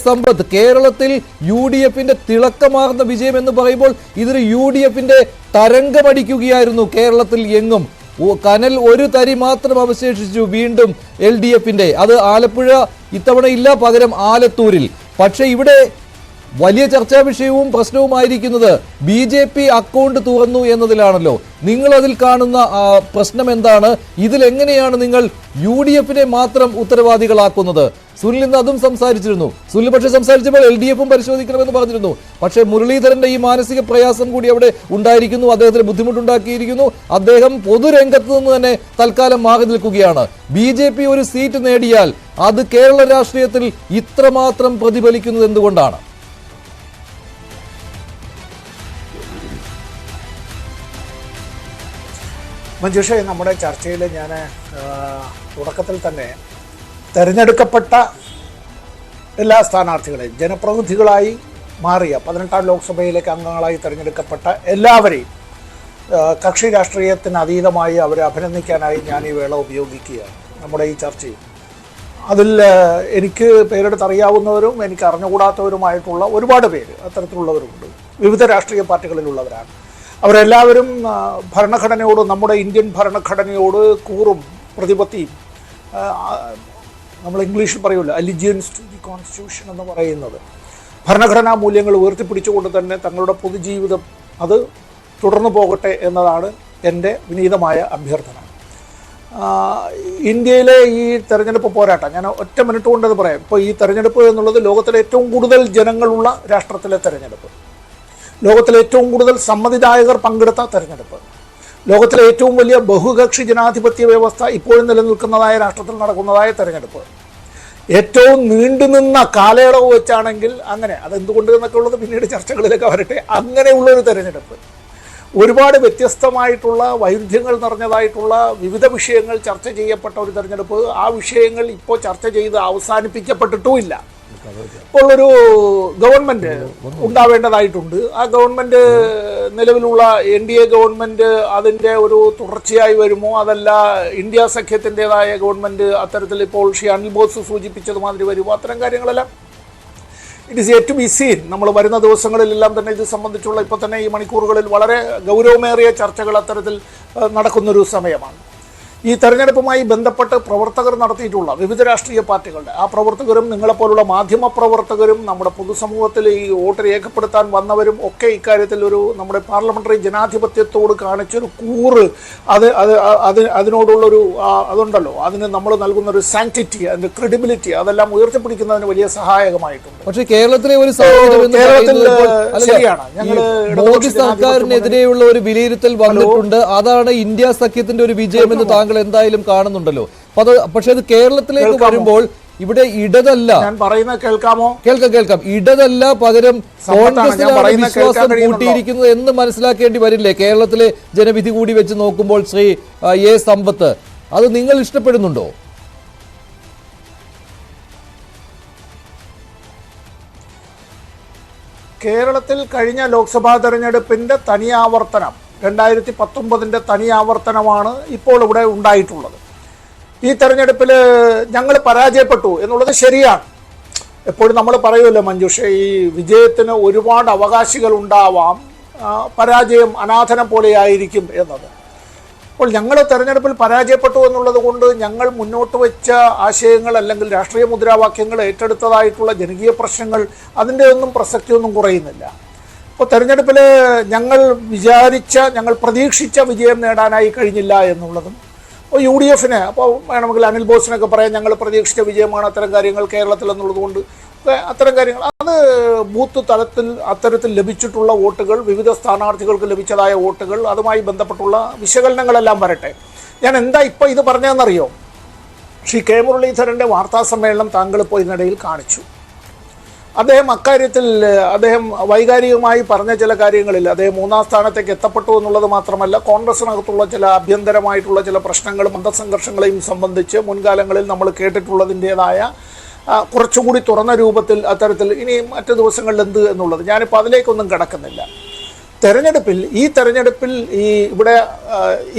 സമ്പത്ത്, കേരളത്തിൽ UDFന്റെ തിളക്കമാർന്ന വിജയം എന്ന് പറയുമ്പോൾ ഇതൊരു UDFന്റെ തരംഗമടിക്കുകയായിരുന്നു കേരളത്തിൽ എങ്ങും. കനൽ ഒരു തരി മാത്രം അവശേഷിച്ചു വീണ്ടും LDFന്റെ. അത് ആലപ്പുഴ ഇത്തവണ ഇല്ല, പകരം ആലത്തൂരിൽ. പക്ഷെ ഇവിടെ വലിയ ചർച്ചാ വിഷയവും പ്രശ്നവുമായിരിക്കുന്നത് BJP അക്കൗണ്ട് തുറന്നു എന്നതിലാണല്ലോ. നിങ്ങൾ അതിൽ കാണുന്ന പ്രശ്നം എന്താണ്? ഇതിലെങ്ങനെയാണ് നിങ്ങൾ UDFനെ മാത്രം ഉത്തരവാദികളാക്കുന്നത്? സുനിൽ ഇന്ന് അതും സംസാരിച്ചിരുന്നു. സുനിൽ പക്ഷേ സംസാരിച്ചപ്പോൾ LDFും പരിശോധിക്കണമെന്ന് പറഞ്ഞിരുന്നു. പക്ഷേ മുരളീധരന്റെ ഈ മാനസിക പ്രയാസം കൂടി അവിടെ ഉണ്ടായിരിക്കുന്നു, അദ്ദേഹത്തിന് ബുദ്ധിമുട്ടുണ്ടാക്കിയിരിക്കുന്നു. അദ്ദേഹം പൊതുരംഗത്ത് നിന്ന് തന്നെ തൽക്കാലം മാറി നിൽക്കുകയാണ്. BJP ഒരു സീറ്റ് നേടിയാൽ അത് കേരള രാഷ്ട്രീയത്തിൽ ഇത്രമാത്രം പ്രതിഫലിക്കുന്നത് എന്തുകൊണ്ടാണ്? മഞ്ജുഷ, നമ്മുടെ ചർച്ചയിൽ ഞാൻ തുടക്കത്തിൽ തന്നെ തിരഞ്ഞെടുക്കപ്പെട്ട എല്ലാ സ്ഥാനാർത്ഥികളെയും ജനപ്രതിനിധികളായി മാറിയ 18ാം ലോക്സഭയിലേക്ക് അംഗങ്ങളായി തിരഞ്ഞെടുക്കപ്പെട്ട എല്ലാവരെയും കക്ഷി രാഷ്ട്രീയത്തിന് അതീതമായി അവരെ അഭിനന്ദിക്കാനായി ഞാൻ ഈ വേള ഉപയോഗിക്കുകയാണ് നമ്മുടെ ഈ ചർച്ചയിൽ. അതിൽ എനിക്ക് പേരെടുത്തറിയാവുന്നവരും എനിക്ക് അറിഞ്ഞുകൂടാത്തവരുമായിട്ടുള്ള ഒരുപാട് പേര് അത്തരത്തിലുള്ളവരുണ്ട്. വിവിധ രാഷ്ട്രീയ പാർട്ടികളിലുള്ളവരാണ്. അവരെല്ലാവരും ഭരണഘടനയോട്, നമ്മുടെ ഇന്ത്യൻ ഭരണഘടനയോട് കൂറും പ്രതിപത്തിയും, നമ്മൾ ഇംഗ്ലീഷിൽ പറയുമല്ലോ അലിജിയൻസ് ടു ദി കോൺസ്റ്റിറ്റ്യൂഷൻ എന്ന് പറയുന്നത്, ഭരണഘടനാ മൂല്യങ്ങൾ ഉയർത്തിപ്പിടിച്ചുകൊണ്ട് തന്നെ തങ്ങളുടെ പൊതുജീവിതം അത് തുടർന്നു പോകട്ടെ എന്നതാണ് എൻ്റെ വിനീതമായ അഭ്യർത്ഥന. ഇന്ത്യയിലെ ഈ തെരഞ്ഞെടുപ്പ് പോരാട്ടം ഞാൻ ഒറ്റ മിനിറ്റ് കൊണ്ടത് പറയാം. ഇപ്പോൾ ഈ തെരഞ്ഞെടുപ്പ് എന്നുള്ളത് ലോകത്തിലെ ഏറ്റവും കൂടുതൽ ജനങ്ങളുള്ള രാഷ്ട്രത്തിലെ തെരഞ്ഞെടുപ്പ്, ലോകത്തിലെ ഏറ്റവും കൂടുതൽ സമ്മതിദായകർ പങ്കെടുത്ത തെരഞ്ഞെടുപ്പ്, ലോകത്തിലെ ഏറ്റവും വലിയ ബഹുകക്ഷി ജനാധിപത്യ വ്യവസ്ഥ ഇപ്പോഴും നിലനിൽക്കുന്നതായ രാഷ്ട്രത്തിൽ നടക്കുന്നതായ തെരഞ്ഞെടുപ്പ്, ഏറ്റവും നീണ്ടുനിന്ന കാലയളവ് വെച്ചാണെങ്കിൽ അങ്ങനെ, അതെന്തുകൊണ്ട് എന്നൊക്കെ ഉള്ളത് പിന്നീട് ചർച്ചകളിലൊക്കെ വരട്ടെ, അങ്ങനെയുള്ളൊരു തെരഞ്ഞെടുപ്പ്, ഒരുപാട് വ്യത്യസ്തമായിട്ടുള്ള വൈരുദ്ധ്യങ്ങൾ നിറഞ്ഞതായിട്ടുള്ള വിവിധ വിഷയങ്ങൾ ചർച്ച ചെയ്യപ്പെട്ട ഒരു തെരഞ്ഞെടുപ്പ്. ആ വിഷയങ്ങൾ ഇപ്പോൾ ചർച്ച ചെയ്ത് അവസാനിപ്പിക്കപ്പെട്ടിട്ടുമില്ല. ഇപ്പോൾ ഒരു ഗവൺമെൻറ് ഉണ്ടാവേണ്ടതായിട്ടുണ്ട്. ആ ഗവൺമെൻറ് നിലവിലുള്ള NDA ഗവൺമെൻറ് അതിൻ്റെ ഒരു തുടർച്ചയായി വരുമോ, അതല്ല ഇന്ത്യ സഖ്യത്തിൻ്റെതായ ഗവൺമെൻറ് അത്തരത്തിൽ ഇപ്പോൾ ശ്രീ അനിൽ ബോസ് സൂചിപ്പിച്ചതുമാതിരി വരുമോ, അത്തരം കാര്യങ്ങളെല്ലാം it is yet to be seen. നമ്മൾ വരുന്ന ദിവസങ്ങളിലെല്ലാം തന്നെ ഇത് സംബന്ധിച്ചുള്ള ഇപ്പോൾ തന്നെ ഈ മണിക്കൂറുകളിൽ വളരെ ഗൗരവമേറിയ ചർച്ചകൾ അത്തരത്തിൽ നടക്കുന്നൊരു സമയമാണ്. ഈ തെരഞ്ഞെടുപ്പുമായി ബന്ധപ്പെട്ട് പ്രവർത്തകർ നടത്തിയിട്ടുള്ള വിവിധ രാഷ്ട്രീയ പാർട്ടികളുടെ ആ പ്രവർത്തകരും നിങ്ങളെപ്പോലുള്ള മാധ്യമ പ്രവർത്തകരും നമ്മുടെ പൊതുസമൂഹത്തിൽ ഈ വോട്ട് രേഖപ്പെടുത്താൻ വന്നവരും ഒക്കെ ഇക്കാര്യത്തിൽ ഒരു നമ്മുടെ പാർലമെന്ററി ജനാധിപത്യത്തോട് കാണിച്ചൊരു കൂറ്, അതിനോടുള്ളൊരു അതുണ്ടല്ലോ, അതിന് നമ്മൾ നൽകുന്ന ഒരു സാങ്ക്ടിറ്റി, അതിൻ്റെ ക്രെഡിബിലിറ്റി, അതെല്ലാം ഉയർത്തിപ്പിടിക്കുന്നതിന് വലിയ സഹായകമായിട്ടുണ്ട്. പക്ഷേ കേരളത്തിലെ ഒരു കേരളത്തിൽ ശരിയാണ്, ഞങ്ങൾ മോദി സർക്കാരിനെതിരെയുള്ള ഒരു വിലയിരുത്തൽ വന്നിട്ടുണ്ട്. അതാണ് ഇന്ത്യ സഖ്യത്തിന്റെ ഒരു വിജയം എന്ന് താങ്കൾ എന്തായാലും കാണുന്നുണ്ടല്ലോ. പക്ഷെ അത് കേരളത്തിലേക്ക് വരുമ്പോൾ ഇവിടെ ഇടതല്ല, ഞാൻ പറയുന്നത് കേൾക്കാമോ? കേൾക്കാം. ഇടതല്ല, പകരം കോൺഗ്രസിലാണ് വിശ്വാസം കൂട്ടിയിരിക്കുന്നത് എന്ന് മനസ്സിലാക്കേണ്ടി വരില്ലേ കേരളത്തിലെ ജനവിധി കൂടി വെച്ച് നോക്കുമ്പോൾ? ശ്രീ A. സമ്പത്ത്, അത് നിങ്ങൾ ഇഷ്ടപ്പെടുന്നുണ്ടോ? കേരളത്തിൽ കഴിഞ്ഞ ലോക്സഭാ തെരഞ്ഞെടുപ്പിൻ്റെ തനിയാവർത്തനം, 2019 തനിയാവർത്തനമാണ് ഇപ്പോൾ ഇവിടെ ഉണ്ടായിട്ടുള്ളത്. ഈ തെരഞ്ഞെടുപ്പിൽ ഞങ്ങൾ പരാജയപ്പെട്ടു എന്നുള്ളത് ശരിയാണ്. എപ്പോഴും നമ്മൾ പറയുമല്ലോ മഞ്ജുഷ, ഈ വിജയത്തിന് ഒരുപാട് അവകാശികൾ ഉണ്ടാവാം, പരാജയം അനാഥനം പോലെയായിരിക്കും എന്നത്. അപ്പോൾ ഞങ്ങൾ തെരഞ്ഞെടുപ്പിൽ പരാജയപ്പെട്ടു എന്നുള്ളത് കൊണ്ട് ഞങ്ങൾ മുന്നോട്ട് വെച്ച ആശയങ്ങൾ അല്ലെങ്കിൽ രാഷ്ട്രീയ മുദ്രാവാക്യങ്ങൾ ഏറ്റെടുത്തതായിട്ടുള്ള ജനകീയ പ്രശ്നങ്ങൾ അതിൻ്റെ ഒന്നും പ്രസക്തിയൊന്നും കുറയുന്നില്ല. അപ്പോൾ തെരഞ്ഞെടുപ്പിൽ ഞങ്ങൾ ഞങ്ങൾ പ്രതീക്ഷിച്ച വിജയം നേടാനായി കഴിഞ്ഞില്ല എന്നുള്ളതും, അപ്പോൾ UDFന് അപ്പോൾ വേണമെങ്കിൽ അനിൽ ബോസിനൊക്കെ പറയാം ഞങ്ങൾ പ്രതീക്ഷിച്ച വിജയമാണ് അത്തരം കാര്യങ്ങൾ കേരളത്തിൽ എന്നുള്ളത് കൊണ്ട് അത്തരം കാര്യങ്ങൾ, അത് ബൂത്ത് തലത്തിൽ അത്തരത്തിൽ ലഭിച്ചിട്ടുള്ള വോട്ടുകൾ, വിവിധ സ്ഥാനാർത്ഥികൾക്ക് ലഭിച്ചതായ വോട്ടുകൾ, അതുമായി ബന്ധപ്പെട്ടുള്ള വിശകലനങ്ങളെല്ലാം വരട്ടെ. ഞാൻ എന്താ ഇപ്പോൾ ഇത് പറഞ്ഞതെന്നറിയോ? ശ്രീ K. മുരളീധരൻ്റെ വാർത്താ സമ്മേളനം താങ്കൾ ഇപ്പോൾ ഇതിനിടയിൽ കാണിച്ചു. അദ്ദേഹം അക്കാര്യത്തിൽ അദ്ദേഹം വൈകാരികമായി പറഞ്ഞ ചില കാര്യങ്ങളിൽ അദ്ദേഹം 3ാം സ്ഥാനത്തേക്ക് എത്തപ്പെട്ടു എന്നുള്ളത് മാത്രമല്ല, കോൺഗ്രസിനകത്തുള്ള ചില ആഭ്യന്തരമായിട്ടുള്ള ചില പ്രശ്നങ്ങളും മതസംഘർഷങ്ങളെയും സംബന്ധിച്ച് മുൻകാലങ്ങളിൽ നമ്മൾ കേട്ടിട്ടുള്ളതിൻ്റേതായ കുറച്ചുകൂടി തുറന്ന രൂപത്തിൽ അത്തരത്തിൽ ഇനി മറ്റു ദിവസങ്ങളിൽ എന്ത് എന്നുള്ളത് ഞാനിപ്പോൾ അതിലേക്കൊന്നും കിടക്കുന്നില്ല. ഈ തെരഞ്ഞെടുപ്പിൽ ഇവിടെ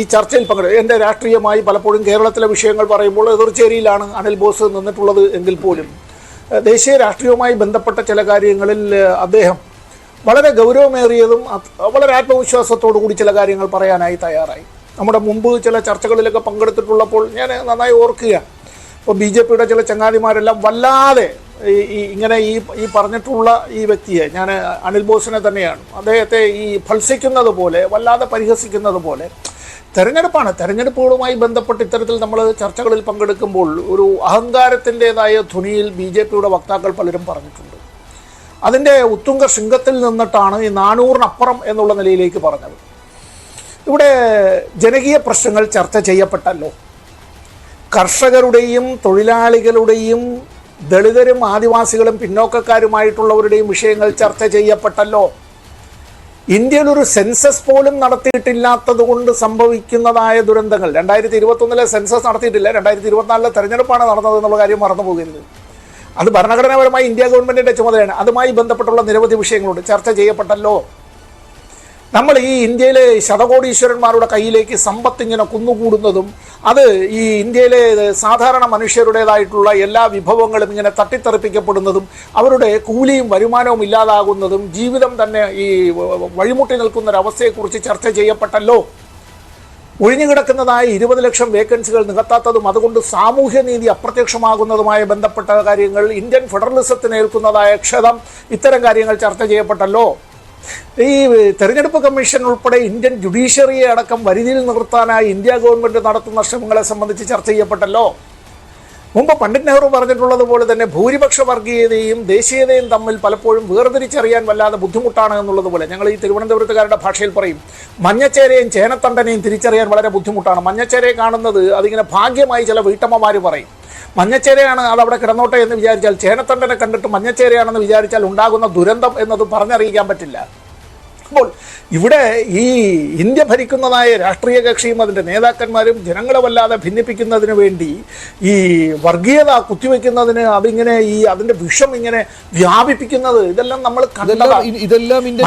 ഈ ചർച്ചയിൽ എൻ്റെ രാഷ്ട്രീയമായി പലപ്പോഴും കേരളത്തിലെ വിഷയങ്ങൾ പറയുമ്പോൾ എതിർചേരിയിലാണ് അനിൽ ബോസ് നിന്നിട്ടുള്ളത് എങ്കിൽ പോലും ദേശീയ രാഷ്ട്രീയവുമായി ബന്ധപ്പെട്ട ചില കാര്യങ്ങളിൽ അദ്ദേഹം വളരെ ഗൗരവമേറിയതും വളരെ ആത്മവിശ്വാസത്തോടു കൂടി ചില കാര്യങ്ങൾ പറയാനായി തയ്യാറായി. നമ്മുടെ മുമ്പ് ചില ചർച്ചകളിലൊക്കെ പങ്കെടുത്തിട്ടുള്ളപ്പോൾ ഞാൻ നന്നായി ഓർക്കുക. ഇപ്പോൾ BJP-യുടെ ചില ചങ്ങാതിമാരെല്ലാം വല്ലാതെ ഇങ്ങനെ ഈ പറഞ്ഞിട്ടുള്ള ഈ വ്യക്തിയെ, ഞാൻ അനിൽ ബോസിനെ തന്നെയാണ്, അദ്ദേഹത്തെ ഈ ഭത്സിക്കുന്നത് പോലെ, വല്ലാതെ പരിഹസിക്കുന്നത് പോലെ. തെരഞ്ഞെടുപ്പുകളുമായി ബന്ധപ്പെട്ട് ഇത്തരത്തിൽ നമ്മൾ ചർച്ചകളിൽ പങ്കെടുക്കുമ്പോൾ ഒരു അഹങ്കാരത്തിൻ്റെതായ ധ്വനിയിൽ BJP-യുടെ വക്താക്കൾ പലരും പറഞ്ഞിട്ടുണ്ട്. അതിൻ്റെ ഉത്തുംഗ ശൃംഗത്തിൽ നിന്നിട്ടാണ് ഈ 400-നപ്പുറം എന്നുള്ള നിലയിലേക്ക് പറഞ്ഞത്. ഇവിടെ ജനകീയ പ്രശ്നങ്ങൾ ചർച്ച ചെയ്യപ്പെട്ടല്ലോ. കർഷകരുടെയും തൊഴിലാളികളുടെയും ദളിതരും ആദിവാസികളും പിന്നോക്കക്കാരുമായിട്ടുള്ളവരുടെയും വിഷയങ്ങൾ ചർച്ച ചെയ്യപ്പെട്ടല്ലോ. ഇന്ത്യയിൽ ഒരു സെൻസസ് പോലും നടത്തിയിട്ടില്ലാത്തത് കൊണ്ട് സംഭവിക്കുന്നതായ ദുരന്തങ്ങൾ, 2021 സെൻസസ് നടത്തിയിട്ടില്ല, 2024 തെരഞ്ഞെടുപ്പാണ് നടന്നത് എന്നുള്ള കാര്യം മറന്നു പോകരുത്. അത് ഭരണഘടനാപരമായി ഇന്ത്യ ഗവൺമെൻറ്റിൻ്റെ ചുമതലയാണ്. അതുമായി ബന്ധപ്പെട്ടുള്ള നിരവധി വിഷയങ്ങളുണ്ട്, ചർച്ച ചെയ്യപ്പെട്ടല്ലോ. നമ്മൾ ഈ ഇന്ത്യയിലെ ശതകോടീശ്വരന്മാരുടെ കയ്യിലേക്ക് സമ്പത്ത് ഇങ്ങനെ കുന്നുകൂടുന്നതും, അത് ഈ ഇന്ത്യയിലെ സാധാരണ മനുഷ്യരുടേതായിട്ടുള്ള എല്ലാ വിഭവങ്ങളും ഇങ്ങനെ തട്ടിത്തെറിപ്പിക്കപ്പെടുന്നതും, അവരുടെ കൂലിയും വരുമാനവും ഇല്ലാതാകുന്നതും, ജീവിതം തന്നെ ഈ വഴിമുട്ടി നിൽക്കുന്നൊരവസ്ഥയെക്കുറിച്ച് ചർച്ച ചെയ്യപ്പെട്ടല്ലോ. ഒഴിഞ്ഞുകിടക്കുന്നതായ 20 ലക്ഷം വേക്കൻസികൾ നികത്താത്തതും അതുകൊണ്ട് സാമൂഹ്യനീതി അപ്രത്യക്ഷമാകുന്നതുമായി ബന്ധപ്പെട്ട കാര്യങ്ങൾ, ഇന്ത്യൻ ഫെഡറലിസത്തിനേൽക്കുന്നതായ ക്ഷതം, ഇത്തരം കാര്യങ്ങൾ ചർച്ച ചെയ്യപ്പെട്ടല്ലോ. ഈ തെരഞ്ഞെടുപ്പ് കമ്മീഷൻ ഉൾപ്പെടെ ഇന്ത്യൻ ജുഡീഷ്യറിയെ അടക്കം വരുതിയിൽ നിർത്താനായി ഇന്ത്യ ഗവൺമെൻറ് നടത്തുന്ന ശ്രമങ്ങളെ സംബന്ധിച്ച് ചർച്ച ചെയ്യപ്പെട്ടല്ലോ. മുമ്പ് പണ്ഡിറ്റ് നെഹ്റു പറഞ്ഞിട്ടുള്ളത് പോലെ തന്നെ ഭൂരിപക്ഷ വർഗീയതയും ദേശീയതയും തമ്മിൽ പലപ്പോഴും വേർതിരിച്ചറിയാൻ വല്ലാതെ ബുദ്ധിമുട്ടാണ് എന്നുള്ളതുപോലെ, ഞങ്ങൾ ഈ തിരുവനന്തപുരത്തുകാരുടെ ഭാഷയിൽ പറയും, മഞ്ഞച്ചേരയും ചേനത്തണ്ടനെയും തിരിച്ചറിയാൻ വളരെ ബുദ്ധിമുട്ടാണ്. മഞ്ഞച്ചേരയെ കാണുന്നത് അതിങ്ങനെ ഭാഗ്യമായി ചില വീട്ടമ്മമാർ പറയും. മഞ്ഞച്ചേരയാണ്, അതവിടെ കിടന്നോട്ടെ എന്ന് വിചാരിച്ചാൽ, ചേനത്തണ്ടനെ കണ്ടിട്ട് മഞ്ഞച്ചേരയാണെന്ന് വിചാരിച്ചാൽ ഉണ്ടാകുന്ന ദുരന്തം എന്നത് പറഞ്ഞറിയിക്കാൻ പറ്റില്ല. അപ്പോൾ ഇവിടെ ഈ ഇന്ത്യ ഭരിക്കുന്നതായ രാഷ്ട്രീയ കക്ഷിയും അതിൻ്റെ നേതാക്കന്മാരും ജനങ്ങളെ വല്ലാതെ ഭിന്നിപ്പിക്കുന്നതിന് വേണ്ടി ഈ വർഗീയത കുത്തിവെക്കുന്നതിന് അതിങ്ങനെ അതിൻ്റെ വിഷം ഇങ്ങനെ വ്യാപിപ്പിക്കുന്നത്, ഇതെല്ലാം നമ്മൾ ഇതെല്ലാം ഇന്ത്യൻ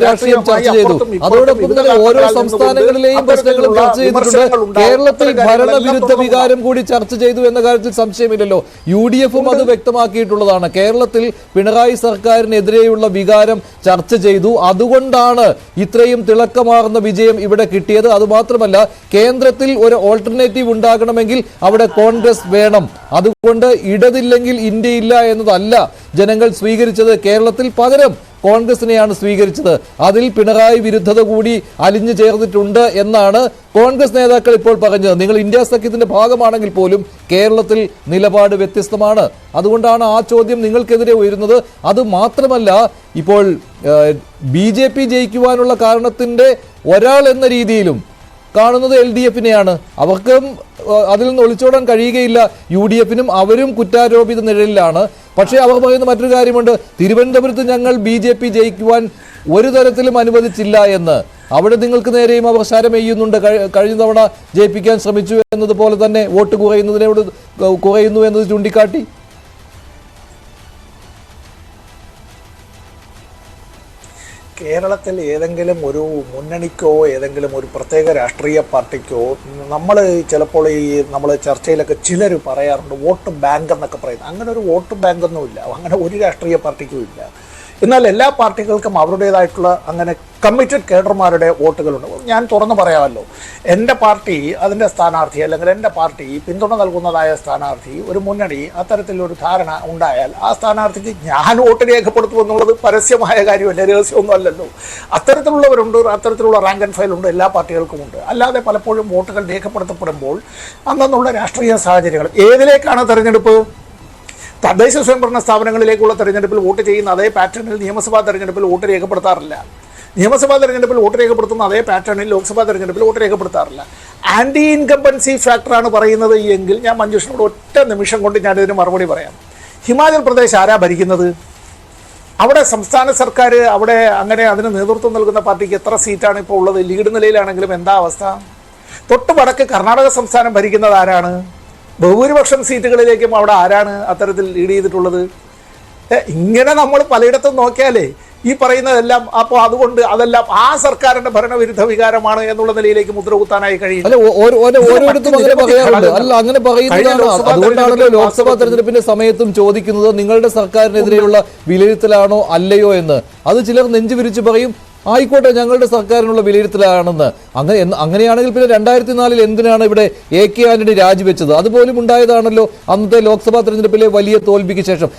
രാഷ്ട്രീയം ചർച്ച ചെയ്തു. അതോടൊപ്പം തന്നെ ഓരോ സംസ്ഥാനങ്ങളിലെയും പ്രശ്നങ്ങളും ചർച്ച ചെയ്തിട്ടുണ്ട്. കേരളത്തിൽ ഭരണവിരുദ്ധ വികാരം കൂടി ചർച്ച ചെയ്തു എന്ന കാര്യത്തിൽ സംശയമില്ലല്ലോ. UDF-ഉം അത് വ്യക്തമാക്കിയിട്ടുള്ളതാണ്. കേരളത്തിൽ പിണറായി സർക്കാരിനെതിരെയുള്ള വികാരം ചർച്ച ചെയ്തു. അതുകൊണ്ടാണ് ഇത്രയും തിളക്കമാർന്ന വിജയം ഇവിടെ കിട്ടിയത്. അതുമാത്രമല്ല, കേന്ദ്രത്തിൽ ഒരു ഓൾട്ടർനേറ്റീവ് ഉണ്ടാകണമെങ്കിൽ അവിടെ കോൺഗ്രസ് വേണം. അതുകൊണ്ട് ഇടതില്ലെങ്കിൽ ഇന്ത്യയില്ല എന്നതല്ല ജനങ്ങൾ സ്വീകരിച്ചത്. കേരളത്തിൽ പകരം കോൺഗ്രസിനെയാണ് സ്വീകരിച്ചത്. അതിൽ പിണറായി വിരുദ്ധത കൂടി അലിഞ്ഞു ചേർന്നിട്ടുണ്ട് എന്നാണ് കോൺഗ്രസ് നേതാക്കൾ ഇപ്പോൾ പറഞ്ഞത്. നിങ്ങൾ ഇന്ത്യ സഖ്യത്തിന്റെ ഭാഗമാണെങ്കിൽ പോലും കേരളത്തിൽ നിലപാട് വ്യത്യസ്തമാണ്. അതുകൊണ്ടാണ് ആ ചോദ്യം നിങ്ങൾക്കെതിരെ ഉയരുന്നത്. അത് മാത്രമല്ല, ഇപ്പോൾ BJP ജയിക്കുവാനുള്ള കാരണത്തിന്റെ ഒരാൾ എന്ന രീതിയിലും കാണുന്നത് LDF-നെയാണ്. അവർക്കും അതിൽ നിന്ന് ഒളിച്ചോടാൻ കഴിയുകയില്ല. UDF-നും അവരും കുറ്റാരോപിത നിഴലിലാണ്. പക്ഷേ അവർ പറയുന്ന മറ്റൊരു കാര്യമുണ്ട്, തിരുവനന്തപുരത്ത് ഞങ്ങൾ BJP ജയിക്കുവാൻ ഒരു തരത്തിലും അനുവദിച്ചില്ല എന്ന്. അവിടെ നിങ്ങൾക്ക് നേരെയും അവർ ശരമെയ്യുന്നുണ്ട്. കഴിഞ്ഞ തവണ ജയിപ്പിക്കാൻ ശ്രമിച്ചു എന്നതുപോലെ തന്നെ വോട്ട് കുറയുന്നു എന്നത് ചൂണ്ടിക്കാട്ടി. കേരളത്തിൽ ഏതെങ്കിലും ഒരു മുന്നണിക്കോ ഏതെങ്കിലും ഒരു പ്രത്യേക രാഷ്ട്രീയ പാർട്ടിക്കോ നമ്മൾ ചിലപ്പോൾ നമ്മൾ ചർച്ചയിലൊക്കെ ചിലർ പറയാറുണ്ട് വോട്ട് ബാങ്ക് എന്നൊക്കെ പറയുന്നത്. അങ്ങനെ ഒരു വോട്ട് ബാങ്കൊന്നുമില്ല, അങ്ങനെ ഒരു രാഷ്ട്രീയ പാർട്ടിക്കും ഇല്ല. എന്നാൽ എല്ലാ പാർട്ടികൾക്കും അവരുടേതായിട്ടുള്ള അങ്ങനെ കമ്മിറ്റഡ് കേഡർമാരുടെ വോട്ടുകളുണ്ട്. ഞാൻ തുറന്നു പറയാമല്ലോ, എൻ്റെ പാർട്ടി അതിൻ്റെ സ്ഥാനാർത്ഥി അല്ലെങ്കിൽ എൻ്റെ പാർട്ടി പിന്തുണ നൽകുന്നതായ സ്ഥാനാർത്ഥി, ഒരു മുന്നണി അത്തരത്തിലൊരു ധാരണ ഉണ്ടായാൽ ആ സ്ഥാനാർത്ഥിക്ക് ഞാൻ വോട്ട് രേഖപ്പെടുത്തുമെന്നുള്ളത് പരസ്യമായ കാര്യമല്ല, രഹസ്യമൊന്നും അല്ലല്ലോ. അത്തരത്തിലുള്ളവരുണ്ട്, അത്തരത്തിലുള്ള റാങ്ക് ആൻഡ് ഫയൽ ഉണ്ട്, എല്ലാ പാർട്ടികൾക്കുമുണ്ട്. അല്ലാതെ പലപ്പോഴും വോട്ടുകൾ രേഖപ്പെടുത്തപ്പെടുമ്പോൾ അന്നുള്ള രാഷ്ട്രീയ സാഹചര്യങ്ങൾ, ഏതിലേക്കാണ് തെരഞ്ഞെടുപ്പ്? തദ്ദേശ സ്വയംഭരണ സ്ഥാപനങ്ങളിലേക്കുള്ള തെരഞ്ഞെടുപ്പിൽ വോട്ട് ചെയ്യുന്ന അതേ പാറ്റേണിൽ നിയമസഭാ തെരഞ്ഞെടുപ്പിൽ വോട്ട് രേഖപ്പെടുത്താറില്ല. നിയമസഭാ തെരഞ്ഞെടുപ്പിൽ വോട്ട് രേഖപ്പെടുത്തുന്ന അതേ പാറ്റേണിൽ ലോക്സഭാ തെരഞ്ഞെടുപ്പിൽ വോട്ട് രേഖപ്പെടുത്താറില്ല. ആൻറ്റി ഇൻകംബൻസി ഫാക്ടറാണ് പറയുന്നത് എങ്കിൽ ഞാൻ മഞ്ജുഷിനോട് ഒറ്റ നിമിഷം കൊണ്ട് ഞാനിതിന് മറുപടി പറയാം. ഹിമാചൽ പ്രദേശ് ആരാ ഭരിക്കുന്നത്? അവിടെ സംസ്ഥാന സർക്കാർ അവിടെ അങ്ങനെ അതിന് നേതൃത്വം നൽകുന്ന പാർട്ടിക്ക് എത്ര സീറ്റാണ് ഇപ്പോൾ ഉള്ളത്? ലീഡ് നിലയിലാണെങ്കിലും എന്താ അവസ്ഥ? തൊട്ട് വടക്ക് കർണാടക സംസ്ഥാനം ഭരിക്കുന്നത് ആരാണ്? ബഹുഭൂരിപക്ഷം സീറ്റുകളിലേക്കും അവിടെ ആരാണ് അത്തരത്തിൽ ലീഡ് ചെയ്തിട്ടുള്ളത്? ഇങ്ങനെ നമ്മൾ പലയിടത്തും നോക്കിയാലേ ഈ പറയുന്നതെല്ലാം അപ്പോൾ അതുകൊണ്ട് അതെല്ലാം ആ സർക്കാരിന്റെ ഭരണവിരുദ്ധ വികാരമാണ് എന്നുള്ള നിലയിലേക്ക് മുദ്രകുത്താനായി കഴിയില്ല. അല്ല, ഓരോരുത്തരും അങ്ങനെ പറയാറുണ്ട്. അല്ല, അങ്ങനെ പറയുന്നതാണ്. അതുകൊണ്ടാണല്ലോ ലോക്സഭാ തെരഞ്ഞെടുപ്പിന്റെ സമയത്തും ചോദിക്കുന്നത് നിങ്ങളുടെ സർക്കാരിനെതിരെയുള്ള വിലയിരുത്തലാണോ അല്ലയോ എന്ന്. അത് ചിലർ നെഞ്ചു വിരിച്ച് പറയും ആയിക്കോട്ടെ ഞങ്ങളുടെ സർക്കാരിനുള്ള വിലയിരുത്തലാണെന്ന്. അങ്ങനെയാണെങ്കിൽ പിന്നെ 2004 എന്തിനാണ് ഇവിടെ AK ആന്റണി രാജിവെച്ചത്? അതുപോലും ഉണ്ടായതാണല്ലോ അന്നത്തെ ലോക്സഭാ തെരഞ്ഞെടുപ്പിലെ വലിയ തോൽവിക്ക് ശേഷം.